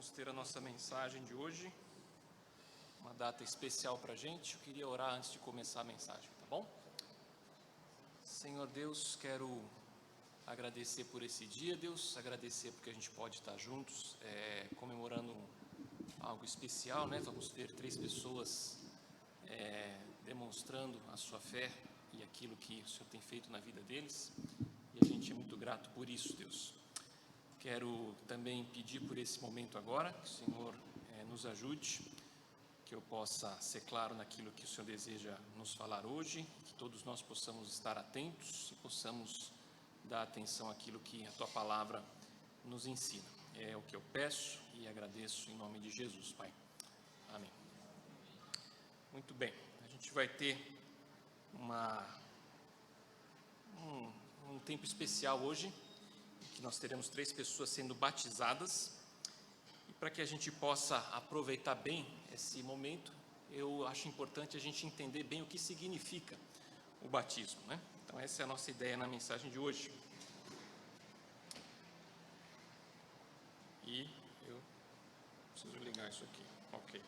vamos ter a nossa mensagem de hoje, uma data especial para a gente. Eu queria orar antes de começar a mensagem, tá bom? Senhor Deus, quero agradecer por esse dia, Deus, agradecer porque a gente pode estar juntos, comemorando algo especial, né? Vamos ver 3 pessoas demonstrando a sua fé e aquilo que o Senhor tem feito na vida deles, e a gente é muito grato por isso, Deus. Quero também pedir por esse momento agora, que o Senhor nos ajude, que eu possa ser claro naquilo que o Senhor deseja nos falar hoje, que todos nós possamos estar atentos e possamos dar atenção àquilo que a Tua Palavra nos ensina. É o que eu peço e agradeço em nome de Jesus, Pai. Amém. Muito bem, a gente vai ter um tempo especial hoje, que nós teremos 3 pessoas sendo batizadas, e para que a gente possa aproveitar bem esse momento, eu acho importante a gente entender bem o que significa o batismo, né? Então essa é a nossa ideia na mensagem de hoje. E eu preciso ligar isso aqui, ok.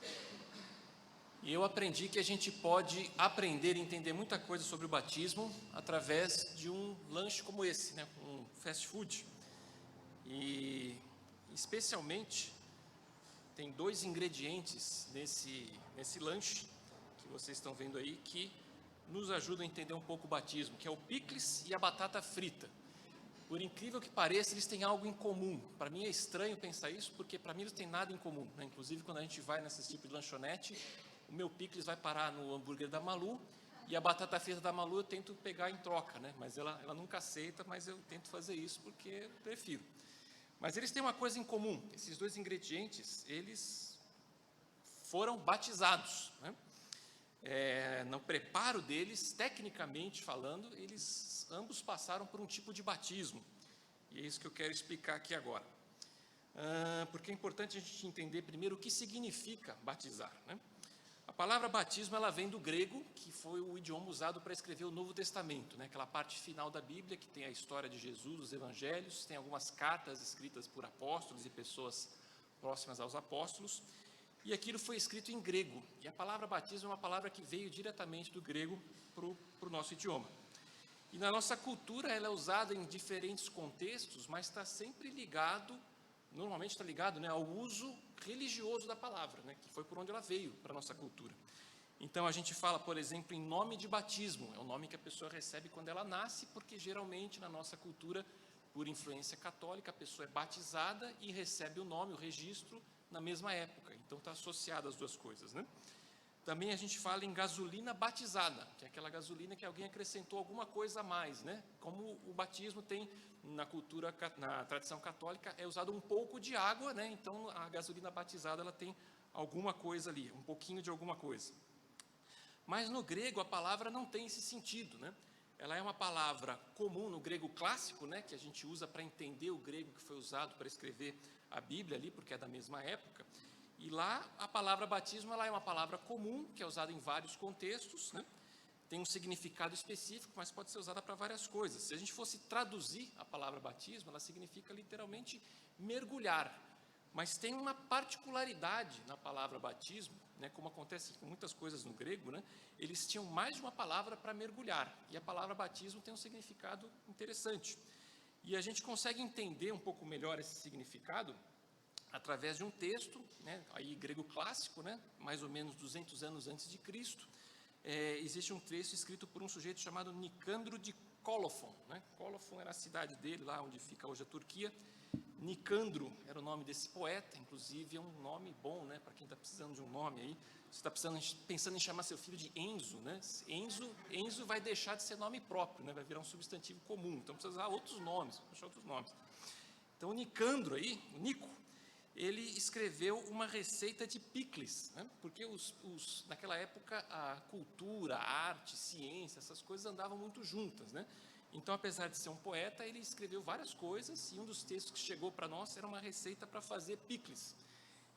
E eu aprendi que a gente pode aprender e entender muita coisa sobre o batismo através de um lanche como esse, né? Um fast food. E especialmente tem 2 ingredientes nesse lanche que vocês estão vendo aí que nos ajudam a entender um pouco o batismo, que é o picles e a batata frita. Por incrível que pareça, eles têm algo em comum. Para mim é estranho pensar isso, porque para mim eles têm nada em comum, né? Inclusive, quando a gente vai nesse tipo de lanchonete, o meu picles vai parar no hambúrguer da Malu, e a batata frita da Malu eu tento pegar em troca, né? Mas ela nunca aceita, mas eu tento fazer isso porque eu prefiro. Mas eles têm uma coisa em comum: esses 2 ingredientes, eles foram batizados, né? No preparo deles, tecnicamente falando, eles ambos passaram por um tipo de batismo, e é isso que eu quero explicar aqui agora, porque é importante a gente entender primeiro o que significa batizar, né? A palavra batismo, ela vem do grego, que foi o idioma usado para escrever o Novo Testamento, né? Aquela parte final da Bíblia que tem a história de Jesus, os evangelhos, tem algumas cartas escritas por apóstolos e pessoas próximas aos apóstolos, e aquilo foi escrito em grego, e a palavra batismo é uma palavra que veio diretamente do grego para o nosso idioma. E na nossa cultura ela é usada em diferentes contextos, mas está sempre ligado, normalmente está ligado, né, ao uso religioso da palavra, né, que foi por onde ela veio para a nossa cultura. Então a gente fala, por exemplo, em nome de batismo, é o nome que a pessoa recebe quando ela nasce, porque geralmente na nossa cultura, por influência católica, a pessoa é batizada e recebe o nome, o registro, na mesma época, então está associado as 2 coisas, né? Também a gente fala em gasolina batizada, que é aquela gasolina que alguém acrescentou alguma coisa a mais, né? Como o batismo tem na cultura, na tradição católica, é usado um pouco de água, né? Então a gasolina batizada ela tem alguma coisa ali, um pouquinho de alguma coisa. Mas no grego a palavra não tem esse sentido, né? Ela é uma palavra comum no grego clássico, né? Que a gente usa para entender o grego que foi usado para escrever a Bíblia ali, porque é da mesma época. E lá a palavra batismo ela é uma palavra comum, que é usada em vários contextos, né? Tem um significado específico, mas pode ser usada para várias coisas. Se a gente fosse traduzir a palavra batismo, ela significa literalmente mergulhar. Mas tem uma particularidade na palavra batismo, né? Como acontece com muitas coisas no grego, né? Eles tinham mais de uma palavra para mergulhar, e a palavra batismo tem um significado interessante. E a gente consegue entender um pouco melhor esse significado através de um texto, né, aí grego clássico, né, mais ou menos 200 anos antes de Cristo. Existe um texto escrito por um sujeito chamado Nicandro de Colofon, né? Colofon era a cidade dele, lá onde fica hoje a Turquia. Nicandro era o nome desse poeta, inclusive é um nome bom, né, para quem está precisando de um nome aí. Você está pensando em chamar seu filho de Enzo, né? Enzo vai deixar de ser nome próprio, né, vai virar um substantivo comum, então precisa usar outros nomes, achar outros nomes. Então o Nicandro aí, o Nico, ele escreveu uma receita de picles, né? Porque naquela época a cultura, a arte, ciência, essas coisas andavam muito juntas, né? Então, apesar de ser um poeta, ele escreveu várias coisas, e um dos textos que chegou para nós era uma receita para fazer picles.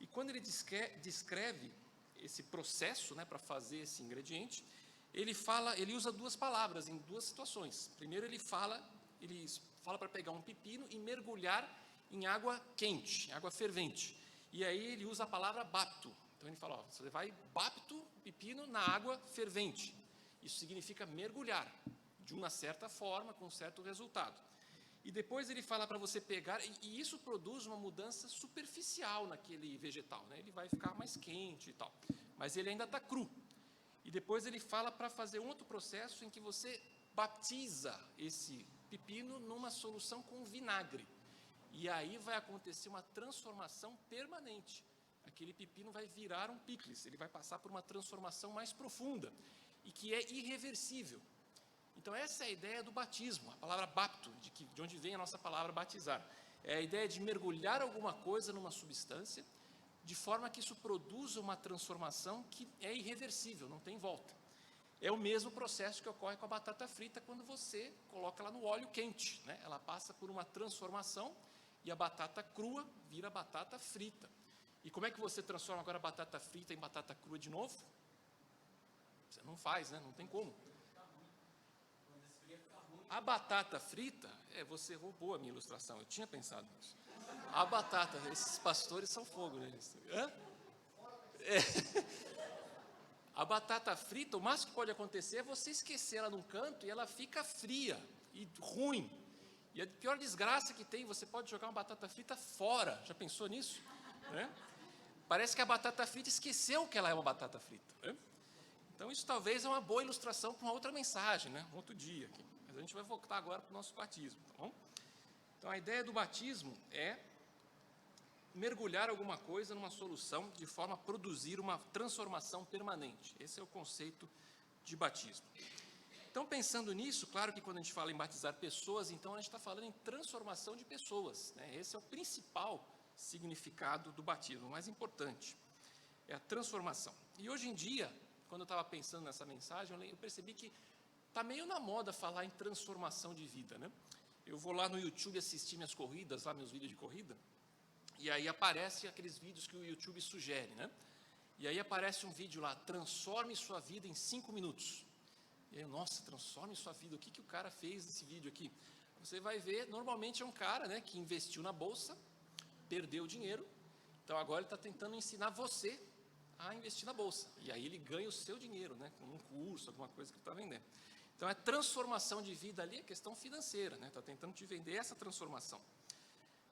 E quando ele descreve esse processo, né, para fazer esse ingrediente, ele usa 2 palavras em 2 situações. Primeiro ele fala para pegar um pepino e mergulhar em água quente, água fervente. E aí ele usa a palavra bapto. Então ele fala, ó, você vai bapto, pepino, na água fervente. Isso significa mergulhar, de uma certa forma, com um certo resultado. E depois ele fala para você pegar, e isso produz uma mudança superficial naquele vegetal, né? Ele vai ficar mais quente e tal, mas ele ainda está cru. E depois ele fala para fazer um outro processo em que você baptiza esse pepino numa solução com vinagre. E aí vai acontecer uma transformação permanente. Aquele pepino vai virar um picles, ele vai passar por uma transformação mais profunda e que é irreversível. Então essa é a ideia do batismo, a palavra bapto, de onde vem a nossa palavra batizar. É a ideia de mergulhar alguma coisa numa substância, de forma que isso produza uma transformação que é irreversível, não tem volta. É o mesmo processo que ocorre com a batata frita quando você coloca ela no óleo quente, né? Ela passa por uma transformação e a batata crua vira batata frita. E como é que você transforma agora a batata frita em batata crua de novo? Você não faz, né? Não tem como. A batata frita, você roubou a minha ilustração, eu tinha pensado nisso. A batata, esses pastores são fogo, né? A batata frita, o máximo que pode acontecer é você esquecer ela num canto e ela fica fria e ruim. E a pior desgraça que tem, você pode jogar uma batata frita fora. Já pensou nisso? Né? Parece que a batata frita esqueceu que ela é uma batata frita. Né? Então isso talvez é uma boa ilustração para uma outra mensagem, né? Um outro dia aqui. Mas a gente vai voltar agora para o nosso batismo, tá bom? Então a ideia do batismo é mergulhar alguma coisa numa solução de forma a produzir uma transformação permanente. Esse é o conceito de batismo. Então, pensando nisso, claro que quando a gente fala em batizar pessoas, então a gente está falando em transformação de pessoas, né? Esse é o principal significado do batismo, o mais importante, é a transformação. E hoje em dia, quando eu estava pensando nessa mensagem, eu percebi que está meio na moda falar em transformação de vida, né? Eu vou lá no YouTube assistir minhas corridas, lá meus vídeos de corrida, e aí aparecem aqueles vídeos que o YouTube sugere, né? E aí aparece um vídeo lá, transforme sua vida em 5 minutos. E aí, nossa, transforme sua vida, o que o cara fez nesse vídeo aqui? Você vai ver, normalmente é um cara, né, que investiu na bolsa, perdeu dinheiro, então agora ele está tentando ensinar você a investir na bolsa. E aí ele ganha o seu dinheiro, né, com um curso, alguma coisa que ele está vendendo. Então é transformação de vida ali, é questão financeira, né, está tentando te vender essa transformação.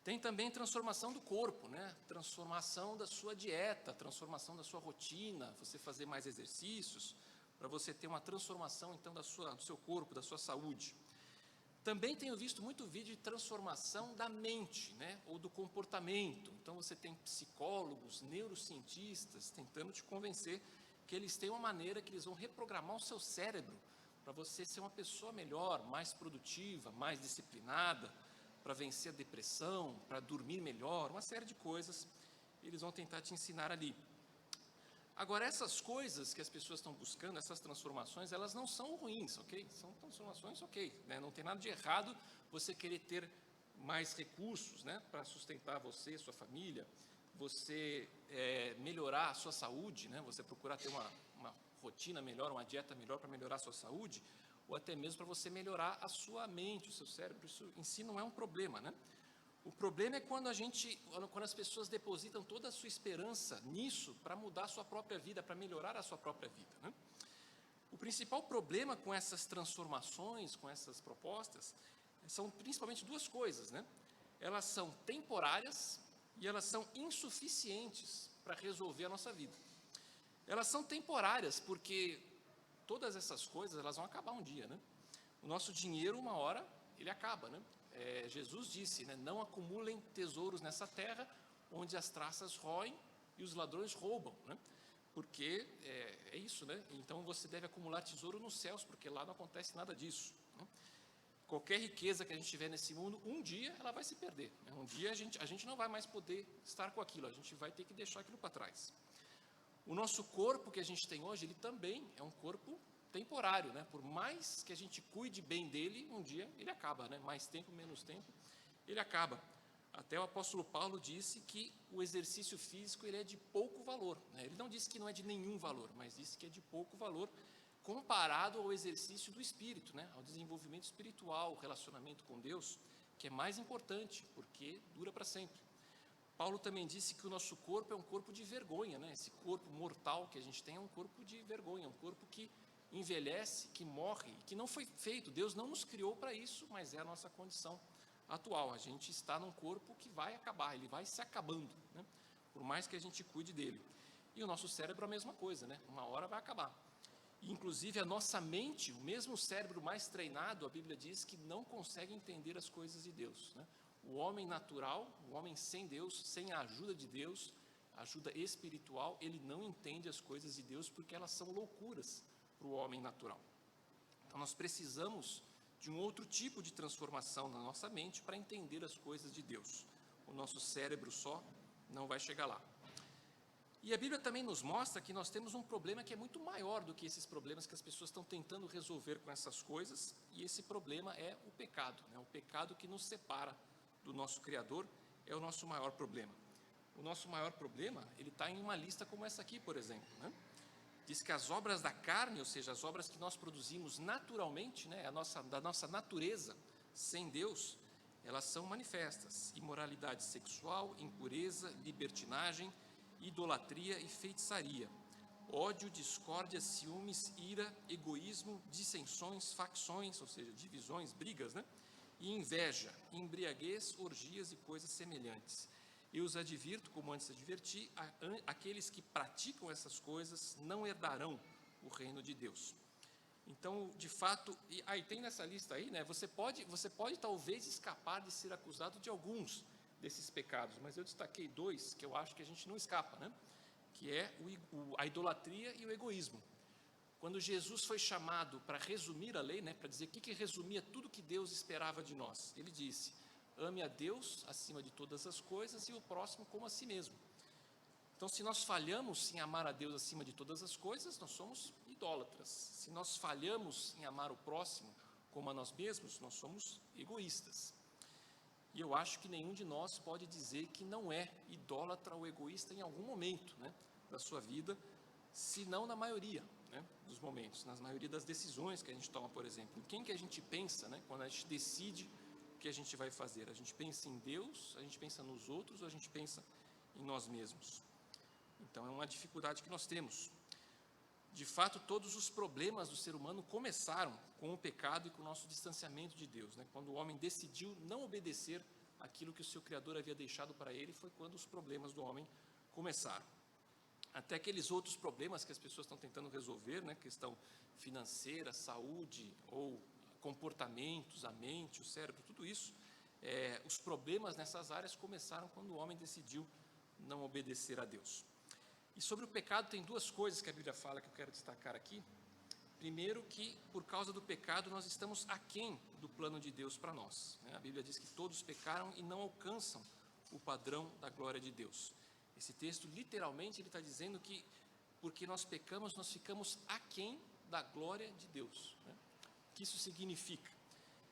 Tem também transformação do corpo, né? Transformação da sua dieta, transformação da sua rotina, você fazer mais exercícios, para você ter uma transformação então do seu corpo, da sua saúde. Também tenho visto muito vídeo de transformação da mente, né? Ou do comportamento. Então você tem psicólogos, neurocientistas tentando te convencer que eles têm uma maneira que eles vão reprogramar o seu cérebro para você ser uma pessoa melhor, mais produtiva, mais disciplinada, para vencer a depressão, para dormir melhor, uma série de coisas eles vão tentar te ensinar ali. Agora, essas coisas que as pessoas estão buscando, essas transformações, elas não são ruins, ok? São transformações, ok, né? Não tem nada de errado você querer ter mais recursos, né, para sustentar você, sua família, você melhorar a sua saúde, né, você procurar ter uma rotina melhor, uma dieta melhor para melhorar a sua saúde, ou até mesmo para você melhorar a sua mente, o seu cérebro. Isso em si não é um problema, né? O problema é quando as pessoas depositam toda a sua esperança nisso para mudar a sua própria vida, para melhorar a sua própria vida, né? O principal problema com essas transformações, com essas propostas, são principalmente duas coisas, né? Elas são temporárias e elas são insuficientes para resolver a nossa vida. Elas são temporárias porque todas essas coisas, elas vão acabar um dia, né? O nosso dinheiro, uma hora, ele acaba, né? Jesus disse, né? Não acumulem tesouros nessa terra, onde as traças roem e os ladrões roubam, né? Porque é isso, né? Então você deve acumular tesouro nos céus, porque lá não acontece nada disso, né? Qualquer riqueza que a gente tiver nesse mundo, um dia ela vai se perder, né? Um dia a gente não vai mais poder estar com aquilo, a gente vai ter que deixar aquilo para trás. O nosso corpo que a gente tem hoje, ele também é um corpo temporário, né? Por mais que a gente cuide bem dele, um dia ele acaba, né? Mais tempo, menos tempo, ele acaba. Até o apóstolo Paulo disse que o exercício físico ele é de pouco valor, né? Ele não disse que não é de nenhum valor, mas disse que é de pouco valor comparado ao exercício do espírito, né? Ao desenvolvimento espiritual, o relacionamento com Deus, que é mais importante, porque dura para sempre. Paulo também disse que o nosso corpo é um corpo de vergonha, né? Esse corpo mortal que a gente tem é um corpo de vergonha, um corpo que envelhece, que morre, que não foi feito, Deus não nos criou para isso, mas é a nossa condição atual. A gente está num corpo que vai acabar, ele vai se acabando, né? Por mais que a gente cuide dele. E o nosso cérebro é a mesma coisa, né? Uma hora vai acabar. E, inclusive, a nossa mente, o mesmo cérebro mais treinado, a Bíblia diz que não consegue entender as coisas de Deus, né? O homem natural, o homem sem Deus, sem a ajuda de Deus, ajuda espiritual, ele não entende as coisas de Deus porque elas são loucuras para o homem natural. Então, nós precisamos de um outro tipo de transformação na nossa mente para entender as coisas de Deus. O nosso cérebro só não vai chegar lá. E a Bíblia também nos mostra que nós temos um problema que é muito maior do que esses problemas que as pessoas estão tentando resolver com essas coisas, e esse problema é o pecado, né? O pecado que nos separa do nosso Criador é o nosso maior problema. O nosso maior problema, ele está em uma lista como essa aqui, por exemplo, né? Diz que as obras da carne, ou seja, as obras que nós produzimos naturalmente, né, da nossa natureza, sem Deus, elas são manifestas: imoralidade sexual, impureza, libertinagem, idolatria e feitiçaria, ódio, discórdia, ciúmes, ira, egoísmo, dissensões, facções, ou seja, divisões, brigas, né? E inveja, embriaguez, orgias e coisas semelhantes. Eu os advirto, como antes adverti, aqueles que praticam essas coisas não herdarão o reino de Deus. Então, de fato, aí tem nessa lista aí, né? Você pode talvez escapar de ser acusado de alguns desses pecados, mas eu destaquei 2 que eu acho que a gente não escapa, né? Que é a idolatria e o egoísmo. Quando Jesus foi chamado para resumir a lei, né, para dizer o que resumia tudo que Deus esperava de nós, ele disse: ame a Deus acima de todas as coisas e o próximo como a si mesmo. Então, se nós falhamos em amar a Deus acima de todas as coisas, nós somos idólatras. Se nós falhamos em amar o próximo como a nós mesmos, nós somos egoístas. E eu acho que nenhum de nós pode dizer que não é idólatra ou egoísta em algum momento, né, da sua vida, se não na maioria, né, dos momentos, na maioria das decisões que a gente toma, por exemplo. Em quem que a gente pensa, né, quando a gente decide o que a gente vai fazer? A gente pensa em Deus, a gente pensa nos outros, ou a gente pensa em nós mesmos? Então, é uma dificuldade que nós temos. De fato, todos os problemas do ser humano começaram com o pecado e com o nosso distanciamento de Deus, né? Quando o homem decidiu não obedecer aquilo que o seu Criador havia deixado para ele, foi quando os problemas do homem começaram. Até aqueles outros problemas que as pessoas estão tentando resolver, né? Questão financeira, saúde ou comportamentos, a mente, o cérebro, tudo isso, os problemas nessas áreas começaram quando o homem decidiu não obedecer a Deus. E sobre o pecado tem 2 coisas que a Bíblia fala que eu quero destacar aqui. Primeiro, que por causa do pecado nós estamos aquém do plano de Deus para nós, né? A Bíblia diz que todos pecaram e não alcançam o padrão da glória de Deus. Esse texto, literalmente, ele está dizendo que porque nós pecamos, nós ficamos aquém da glória de Deus, né? O que isso significa?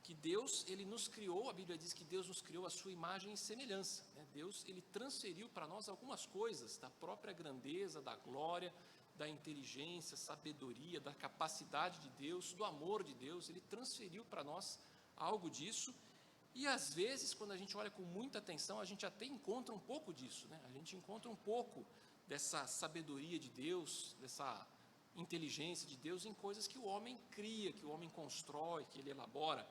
Que Deus, ele nos criou, a Bíblia diz que Deus nos criou a sua imagem e semelhança, né? Deus, ele transferiu para nós algumas coisas da própria grandeza, da glória, da inteligência, sabedoria, da capacidade de Deus, do amor de Deus. Ele transferiu para nós algo disso, e às vezes, quando a gente olha com muita atenção, a gente até encontra um pouco disso, né? A gente encontra um pouco dessa sabedoria de Deus, dessa inteligência de Deus em coisas que o homem cria, que o homem constrói, que ele elabora.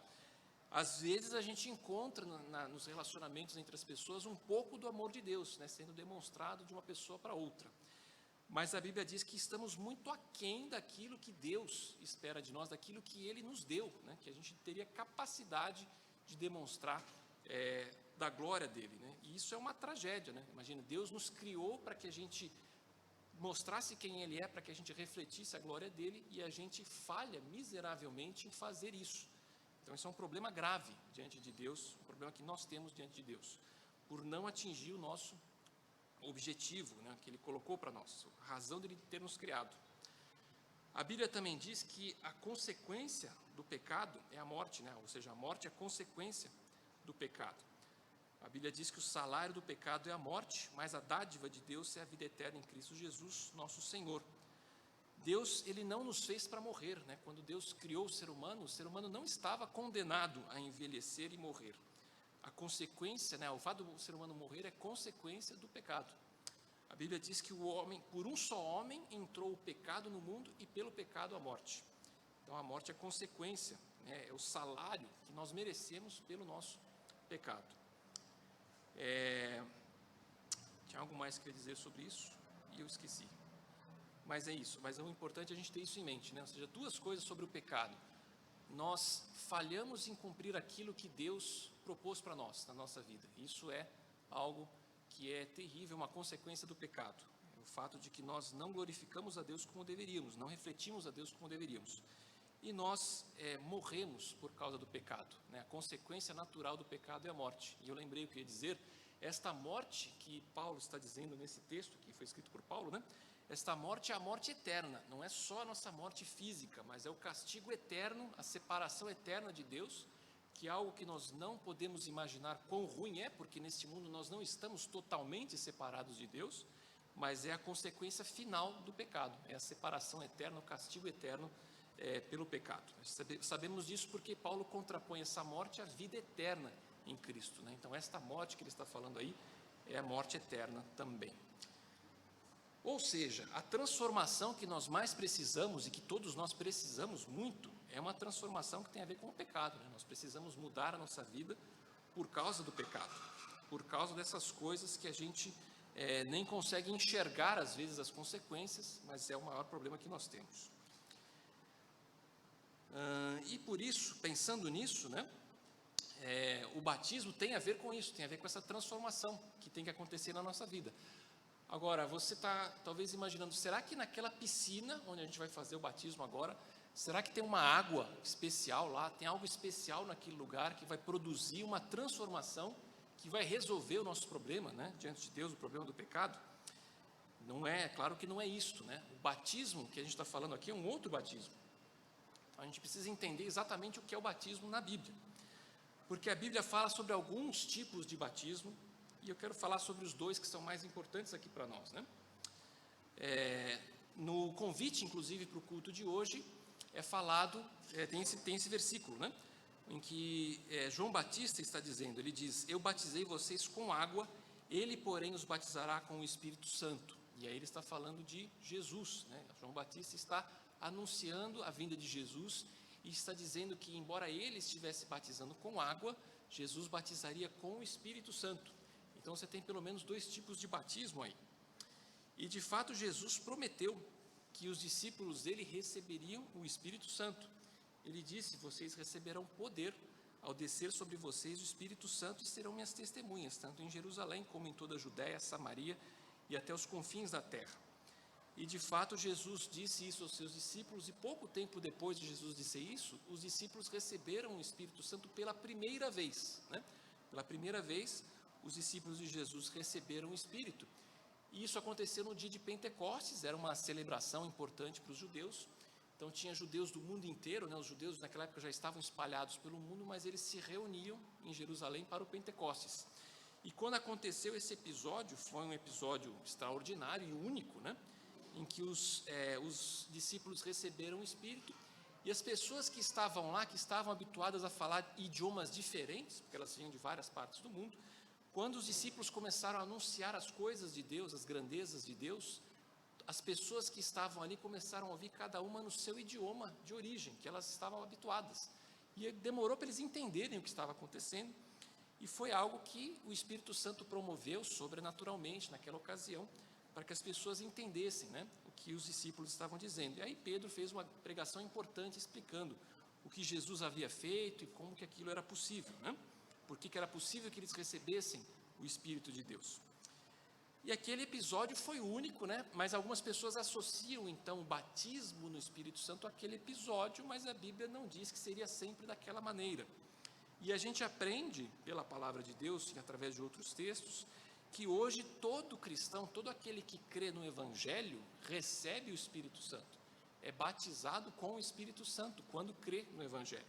Às vezes a gente encontra nos relacionamentos entre as pessoas um pouco do amor de Deus, né, sendo demonstrado de uma pessoa para outra. Mas a Bíblia diz que estamos muito aquém daquilo que Deus espera de nós, daquilo que Ele nos deu, né, que a gente teria capacidade de demonstrar da glória dEle, né? E isso é uma tragédia, né? Imagina, Deus nos criou para que a gente mostrasse quem Ele é, para que a gente refletisse a glória dEle, e a gente falha miseravelmente em fazer isso. Então, isso é um problema grave diante de Deus, um problema que nós temos diante de Deus, por não atingir o nosso objetivo, né, que Ele colocou para nós, a razão dEle ter nos criado. A Bíblia também diz que a consequência do pecado é a morte, né? Ou seja, a morte é a consequência do pecado. A Bíblia diz que o salário do pecado é a morte, mas a dádiva de Deus é a vida eterna em Cristo Jesus, nosso Senhor. Deus, ele não nos fez para morrer, né? Quando Deus criou o ser humano não estava condenado a envelhecer e morrer. a consequência, né, o fato do ser humano morrer é consequência do pecado. A Bíblia diz que por um só homem entrou o pecado no mundo e pelo pecado a morte. Então a morte é consequência, né, é o salário que nós merecemos pelo nosso pecado. Tinha algo mais que eu ia dizer sobre isso e eu esqueci. Mas é isso, mas é o importante a gente ter isso em mente, né? Ou seja, duas coisas sobre o pecado. Nós falhamos em cumprir aquilo que Deus propôs para nós, na nossa vida. Isso é algo que é terrível, uma consequência do pecado. O fato de que nós não glorificamos a Deus como deveríamos, não refletimos a Deus como deveríamos. E nós morremos por causa do pecado, né? A consequência natural do pecado é a morte. E eu lembrei o que eu ia dizer, esta morte que Paulo está dizendo nesse texto, que foi escrito por Paulo, né? Esta morte é a morte eterna, não é só a nossa morte física, mas é o castigo eterno, a separação eterna de Deus, que é algo que nós não podemos imaginar quão ruim é, porque neste mundo nós não estamos totalmente separados de Deus, mas é a consequência final do pecado, é a separação eterna, o castigo eterno pelo pecado. Sabemos disso porque Paulo contrapõe essa morte à vida eterna em Cristo, né? Então esta morte que ele está falando aí é a morte eterna também. Ou seja, a transformação que nós mais precisamos e que todos nós precisamos muito é uma transformação que tem a ver com o pecado, né? Nós precisamos mudar a nossa vida por causa do pecado, por causa dessas coisas que a gente nem consegue enxergar às vezes as consequências, mas é o maior problema que nós temos. E por isso, pensando nisso, né, o batismo tem a ver com isso, tem a ver com essa transformação que tem que acontecer na nossa vida. Agora, você está talvez imaginando, será que naquela piscina onde a gente vai fazer o batismo agora, será que tem uma água especial lá, tem algo especial naquele lugar que vai produzir uma transformação, que vai resolver o nosso problema, né, diante de Deus, o problema do pecado? Não é, claro que não é isto, né? O batismo que a gente está falando aqui é um outro batismo. Então, a gente precisa entender exatamente o que é o batismo na Bíblia, porque a Bíblia fala sobre alguns tipos de batismo, e eu quero falar sobre os dois que são mais importantes aqui para nós, né? No convite, inclusive, para o culto de hoje, é falado, tem esse versículo, né? Em que João Batista está dizendo, ele diz, eu batizei vocês com água, ele, porém, os batizará com o Espírito Santo. E aí ele está falando de Jesus, né? João Batista está anunciando a vinda de Jesus e está dizendo que, embora ele estivesse batizando com água, Jesus batizaria com o Espírito Santo. Então você tem pelo menos dois tipos de batismo aí. E de fato Jesus prometeu que os discípulos dele receberiam o Espírito Santo. Ele disse, vocês receberão poder ao descer sobre vocês o Espírito Santo e serão minhas testemunhas, tanto em Jerusalém como em toda a Judéia, Samaria e até os confins da terra. E de fato Jesus disse isso aos seus discípulos e pouco tempo depois de Jesus dizer isso, os discípulos receberam o Espírito Santo pela primeira vez, né? Pela primeira vez, os discípulos de Jesus receberam o Espírito. E isso aconteceu no dia de Pentecostes, era uma celebração importante para os judeus. Então tinha judeus do mundo inteiro, né? Os judeus naquela época já estavam espalhados pelo mundo, mas eles se reuniam em Jerusalém para o Pentecostes. E quando aconteceu esse episódio, foi um episódio extraordinário e único, né? Em que os discípulos receberam o Espírito, e as pessoas que estavam lá, que estavam habituadas a falar idiomas diferentes, porque elas vinham de várias partes do mundo, quando os discípulos começaram a anunciar as coisas de Deus, as grandezas de Deus, as pessoas que estavam ali começaram a ouvir cada uma no seu idioma de origem, que elas estavam habituadas. E demorou para eles entenderem o que estava acontecendo, e foi algo que o Espírito Santo promoveu sobrenaturalmente naquela ocasião, para que as pessoas entendessem, né, o que os discípulos estavam dizendo. E aí Pedro fez uma pregação importante explicando o que Jesus havia feito e como que aquilo era possível, né? Por que era possível que eles recebessem o Espírito de Deus. E aquele episódio foi único, né? Mas algumas pessoas associam então o batismo no Espírito Santo àquele episódio, mas a Bíblia não diz que seria sempre daquela maneira. E a gente aprende pela palavra de Deus e através de outros textos que hoje todo cristão, todo aquele que crê no Evangelho, recebe o Espírito Santo, é batizado com o Espírito Santo quando crê no Evangelho.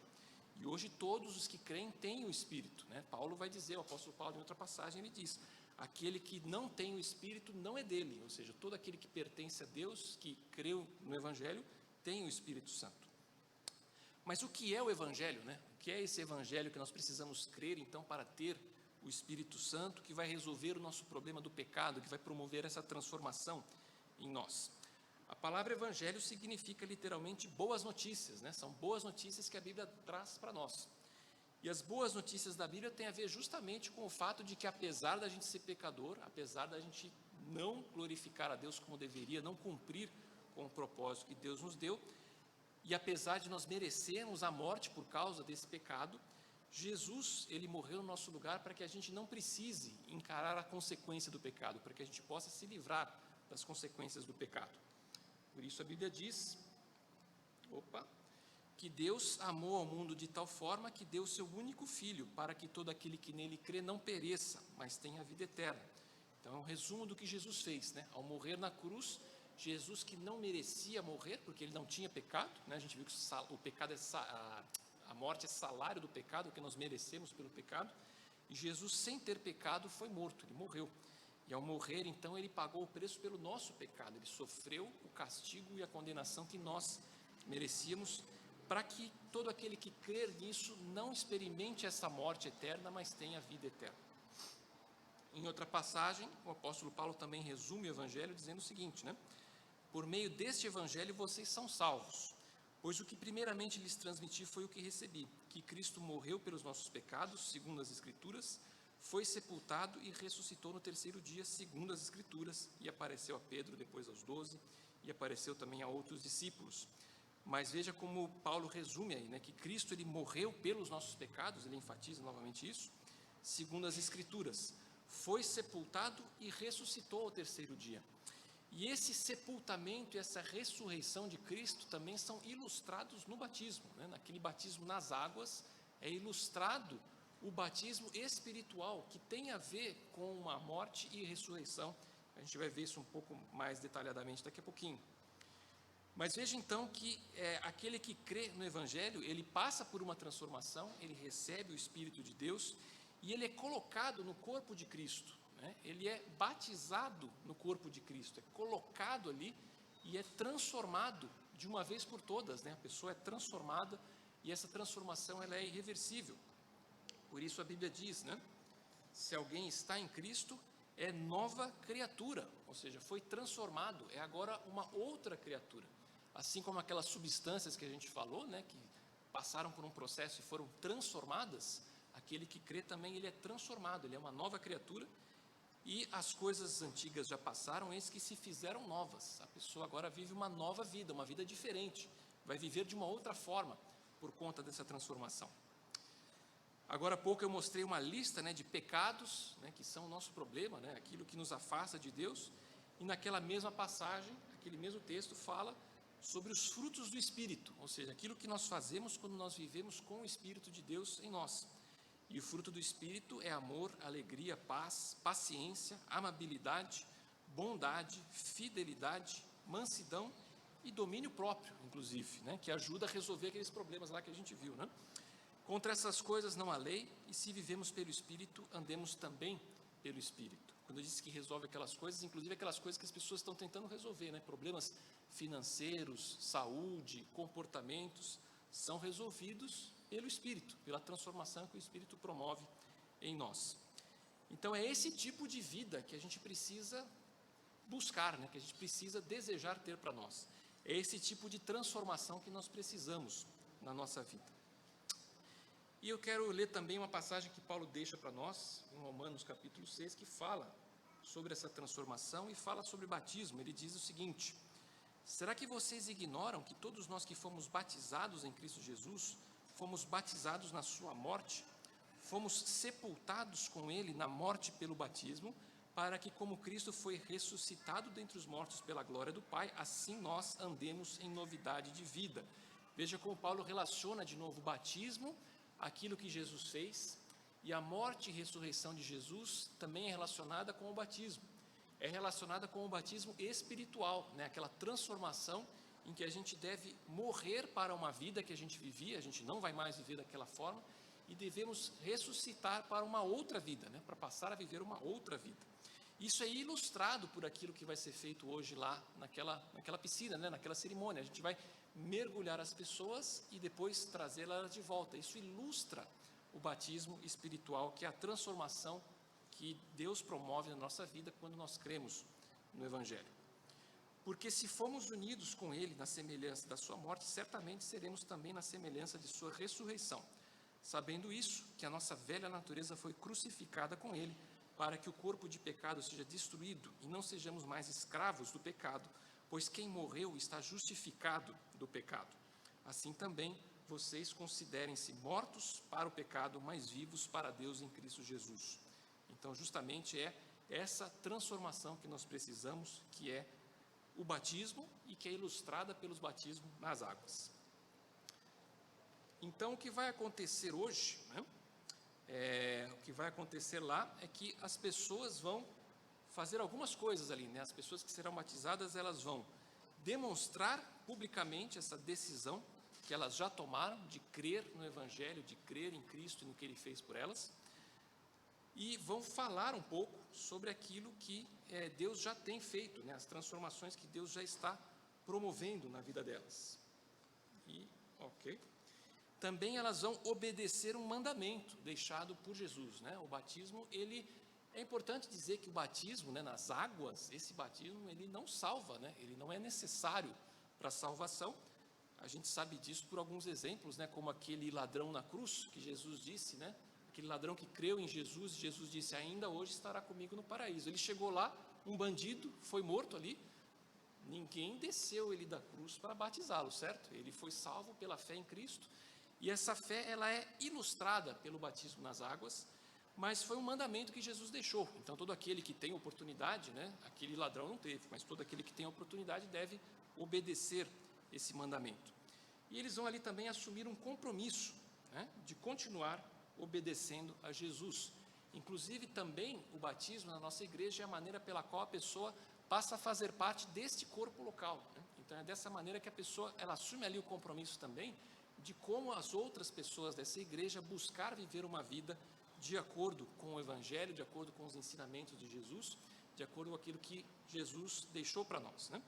E hoje todos os que creem têm o Espírito, né? Paulo vai dizer, o apóstolo Paulo em outra passagem ele diz, aquele que não tem o Espírito não é dele, ou seja, todo aquele que pertence a Deus, que creu no Evangelho, tem o Espírito Santo. Mas o que é o Evangelho, né? O que é esse Evangelho que nós precisamos crer então para ter o Espírito Santo, que vai resolver o nosso problema do pecado, que vai promover essa transformação em nós. A palavra evangelho significa literalmente boas notícias, né? São boas notícias que a Bíblia traz para nós. E as boas notícias da Bíblia têm a ver justamente com o fato de que, apesar da gente ser pecador, apesar da gente não glorificar a Deus como deveria, não cumprir com o propósito que Deus nos deu, e apesar de nós merecermos a morte por causa desse pecado, Jesus, ele morreu no nosso lugar para que a gente não precise encarar a consequência do pecado, para que a gente possa se livrar das consequências do pecado. Por isso a Bíblia diz, que Deus amou ao mundo de tal forma que deu o seu único filho, para que todo aquele que nele crê não pereça, mas tenha a vida eterna. Então é um resumo do que Jesus fez, né? Ao morrer na cruz, Jesus, que não merecia morrer, porque ele não tinha pecado, né? A gente viu que o pecado a morte é salário do pecado, o que nós merecemos pelo pecado, e Jesus, sem ter pecado, foi morto, ele morreu. E ao morrer, então, ele pagou o preço pelo nosso pecado, ele sofreu o castigo e a condenação que nós merecíamos, para que todo aquele que crer nisso não experimente essa morte eterna, mas tenha vida eterna. Em outra passagem, o apóstolo Paulo também resume o evangelho dizendo o seguinte, né? Por meio deste evangelho vocês são salvos, pois o que primeiramente lhes transmiti foi o que recebi, que Cristo morreu pelos nossos pecados, segundo as Escrituras, foi sepultado e ressuscitou no terceiro dia, segundo as Escrituras, e apareceu a Pedro, depois aos 12, e apareceu também a outros discípulos. Mas veja como Paulo resume aí, né, que Cristo ele morreu pelos nossos pecados, ele enfatiza novamente isso, segundo as Escrituras, foi sepultado e ressuscitou ao terceiro dia. E esse sepultamento e essa ressurreição de Cristo também são ilustrados no batismo, né? Naquele batismo nas águas é ilustrado o batismo espiritual, que tem a ver com a morte e ressurreição. A gente vai ver isso um pouco mais detalhadamente daqui a pouquinho. Mas veja então que aquele que crê no Evangelho, ele passa por uma transformação, ele recebe o Espírito de Deus e ele é colocado no corpo de Cristo, né? Ele é batizado no corpo de Cristo, é colocado ali e é transformado de uma vez por todas, né? A pessoa é transformada e essa transformação ela é irreversível. Por isso a Bíblia diz, né? Se alguém está em Cristo, é nova criatura, ou seja, foi transformado, é agora uma outra criatura. Assim como aquelas substâncias que a gente falou, né, que passaram por um processo e foram transformadas, aquele que crê também, ele é transformado, ele é uma nova criatura, e as coisas antigas já passaram, eis que se fizeram novas. A pessoa agora vive uma nova vida, uma vida diferente, vai viver de uma outra forma, por conta dessa transformação. Agora há pouco eu mostrei uma lista, né, de pecados, né, que são o nosso problema, né, aquilo que nos afasta de Deus, e naquela mesma passagem, aquele mesmo texto fala sobre os frutos do Espírito, ou seja, aquilo que nós fazemos quando nós vivemos com o Espírito de Deus em nós. E o fruto do Espírito é amor, alegria, paz, paciência, amabilidade, bondade, fidelidade, mansidão e domínio próprio, inclusive, né, que ajuda a resolver aqueles problemas lá que a gente viu, né? Contra essas coisas não há lei, e se vivemos pelo Espírito, andemos também pelo Espírito. Quando eu disse que resolve aquelas coisas, inclusive aquelas coisas que as pessoas estão tentando resolver, né? Problemas financeiros, saúde, comportamentos, são resolvidos pelo Espírito, pela transformação que o Espírito promove em nós. Então é esse tipo de vida que a gente precisa buscar, né? Que a gente precisa desejar ter para nós. É esse tipo de transformação que nós precisamos na nossa vida. E eu quero ler também uma passagem que Paulo deixa para nós, em Romanos capítulo 6, que fala sobre essa transformação e fala sobre batismo. Ele diz o seguinte: será que vocês ignoram que todos nós que fomos batizados em Cristo Jesus, fomos batizados na sua morte? Fomos sepultados com ele na morte pelo batismo, para que, como Cristo foi ressuscitado dentre os mortos pela glória do Pai, assim nós andemos em novidade de vida. Veja como Paulo relaciona de novo o batismo, aquilo que Jesus fez, e a morte e ressurreição de Jesus também é relacionada com o batismo. É relacionada com o batismo espiritual, né? Aquela transformação em que a gente deve morrer para uma vida que a gente vivia, a gente não vai mais viver daquela forma, e devemos ressuscitar para uma outra vida, né? Para passar a viver uma outra vida. Isso é ilustrado por aquilo que vai ser feito hoje lá naquela piscina, né? Naquela cerimônia. A gente vai mergulhar as pessoas e depois trazê-las de volta. Isso ilustra o batismo espiritual, que é a transformação que Deus promove na nossa vida quando nós cremos no Evangelho. Porque se fomos unidos com Ele na semelhança da sua morte, certamente seremos também na semelhança de sua ressurreição. Sabendo isso, que a nossa velha natureza foi crucificada com Ele, para que o corpo de pecado seja destruído e não sejamos mais escravos do pecado, pois quem morreu está justificado do pecado. Assim também vocês considerem-se mortos para o pecado, mas vivos para Deus em Cristo Jesus. Então, justamente é essa transformação que nós precisamos, que é o batismo e que é ilustrada pelos batismos nas águas. Então, o que vai acontecer hoje, né? O que vai acontecer lá é que as pessoas vão fazer algumas coisas ali, né? As pessoas que serão batizadas, elas vão demonstrar publicamente essa decisão que elas já tomaram de crer no Evangelho, de crer em Cristo e no que Ele fez por elas, e vão falar um pouco sobre aquilo que Deus já tem feito, né? As transformações que Deus já está promovendo na vida delas. Também elas vão obedecer um mandamento deixado por Jesus, né? O batismo, é importante dizer que o batismo, né, nas águas, esse batismo, ele não salva, né? Ele não é necessário para a salvação. A gente sabe disso por alguns exemplos, né? Como aquele ladrão na cruz, que Jesus disse, né? Aquele ladrão que creu em Jesus, e Jesus disse, ainda hoje estará comigo no paraíso. Ele chegou lá, um bandido, foi morto ali, ninguém desceu ele da cruz para batizá-lo, certo? Ele foi salvo pela fé em Cristo, e essa fé, ela é ilustrada pelo batismo nas águas, mas foi um mandamento que Jesus deixou. Então, todo aquele que tem oportunidade, né? Aquele ladrão não teve, mas todo aquele que tem oportunidade deve obedecer esse mandamento. E eles vão ali também assumir um compromisso, né, de continuar obedecendo a Jesus. Inclusive, também o batismo na nossa igreja é a maneira pela qual a pessoa passa a fazer parte deste corpo local, né? Então, é dessa maneira que a pessoa, ela assume ali o compromisso também de como as outras pessoas dessa igreja buscar viver uma vida de acordo com o Evangelho, de acordo com os ensinamentos de Jesus, de acordo com aquilo que Jesus deixou para nós, né?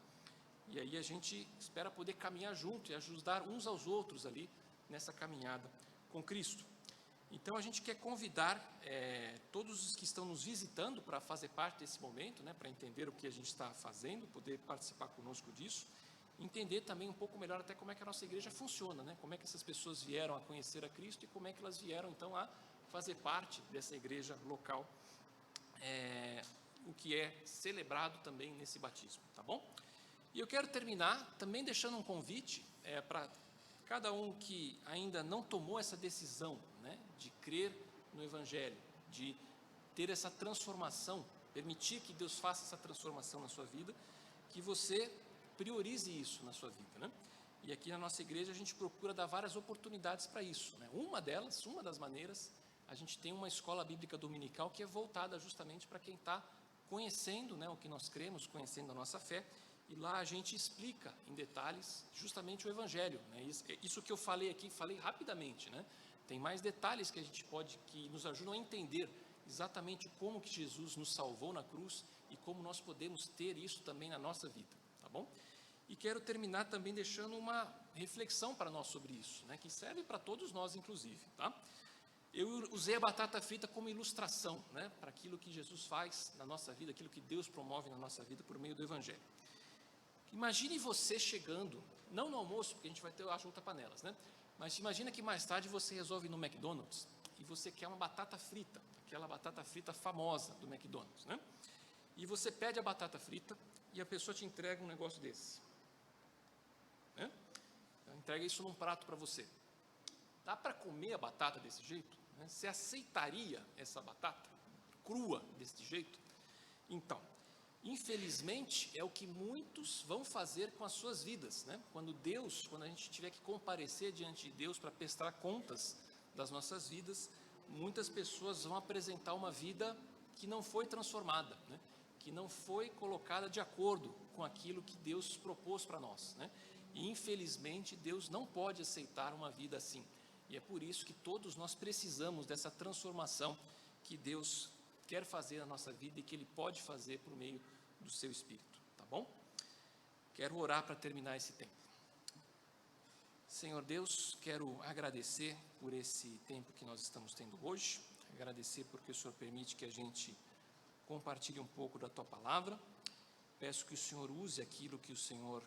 E aí a gente espera poder caminhar junto e ajudar uns aos outros ali nessa caminhada com Cristo. Então a gente quer convidar todos os que estão nos visitando para fazer parte desse momento, né, para entender o que a gente está fazendo, poder participar conosco disso, entender também um pouco melhor até como é que a nossa igreja funciona, né, como é que essas pessoas vieram a conhecer a Cristo e como é que elas vieram então a fazer parte dessa igreja local, o que é celebrado também nesse batismo, tá bom? E eu quero terminar também deixando um convite para cada um que ainda não tomou essa decisão, né, de crer no Evangelho, de ter essa transformação, permitir que Deus faça essa transformação na sua vida, que você priorize isso na sua vida, né? E aqui na nossa igreja a gente procura dar várias oportunidades para isso, né? Uma das maneiras, a gente tem uma escola bíblica dominical que é voltada justamente para quem está conhecendo, né, o que nós cremos, conhecendo a nossa fé. E lá a gente explica em detalhes justamente o Evangelho, né? Isso que eu falei aqui, falei rapidamente, né? Tem mais detalhes que a gente que nos ajudam a entender exatamente como que Jesus nos salvou na cruz e como nós podemos ter isso também na nossa vida, tá bom? E quero terminar também deixando uma reflexão para nós sobre isso, né? Que serve para todos nós, inclusive, tá? Eu usei a batata frita como ilustração, né? Para aquilo que Jesus faz na nossa vida, aquilo que Deus promove na nossa vida por meio do Evangelho. Imagine você chegando, não no almoço, porque a gente vai ter as outras panelas, né? Mas imagina que mais tarde você resolve ir no McDonald's e você quer uma batata frita, aquela batata frita famosa do McDonald's, né? E você pede a batata frita e a pessoa te entrega um negócio desse, né? Ela entrega isso num prato para você. Dá para comer a batata desse jeito, né? Você aceitaria essa batata crua desse jeito? Então, infelizmente, é o que muitos vão fazer com as suas vidas, né? Quando a gente tiver que comparecer diante de Deus para prestar contas das nossas vidas, muitas pessoas vão apresentar uma vida que não foi transformada, né? Que não foi colocada de acordo com aquilo que Deus propôs para nós, né? E infelizmente Deus não pode aceitar uma vida assim. E é por isso que todos nós precisamos dessa transformação que Deus quer fazer na nossa vida e que Ele pode fazer por meio do seu Espírito, tá bom? Quero orar para terminar esse tempo. Senhor Deus, quero agradecer por esse tempo que nós estamos tendo hoje, agradecer porque o Senhor permite que a gente compartilhe um pouco da Tua Palavra. Peço que o Senhor use aquilo que o Senhor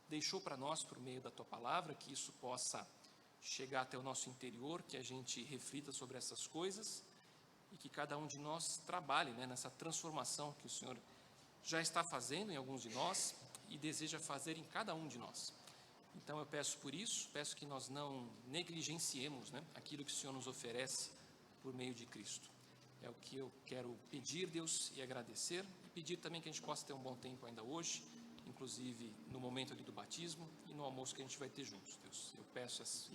deixou para nós por meio da Tua Palavra, que isso possa chegar até o nosso interior, que a gente reflita sobre essas coisas e que cada um de nós trabalhe, nessa transformação que o Senhor já está fazendo em alguns de nós e deseja fazer em cada um de nós. Então eu peço por isso, peço que nós não negligenciemos aquilo que o Senhor nos oferece por meio de Cristo. É o que eu quero pedir, Deus, e agradecer, e pedir também que a gente possa ter um bom tempo ainda hoje, inclusive no momento ali do batismo e no almoço que a gente vai ter juntos, Deus. Eu peço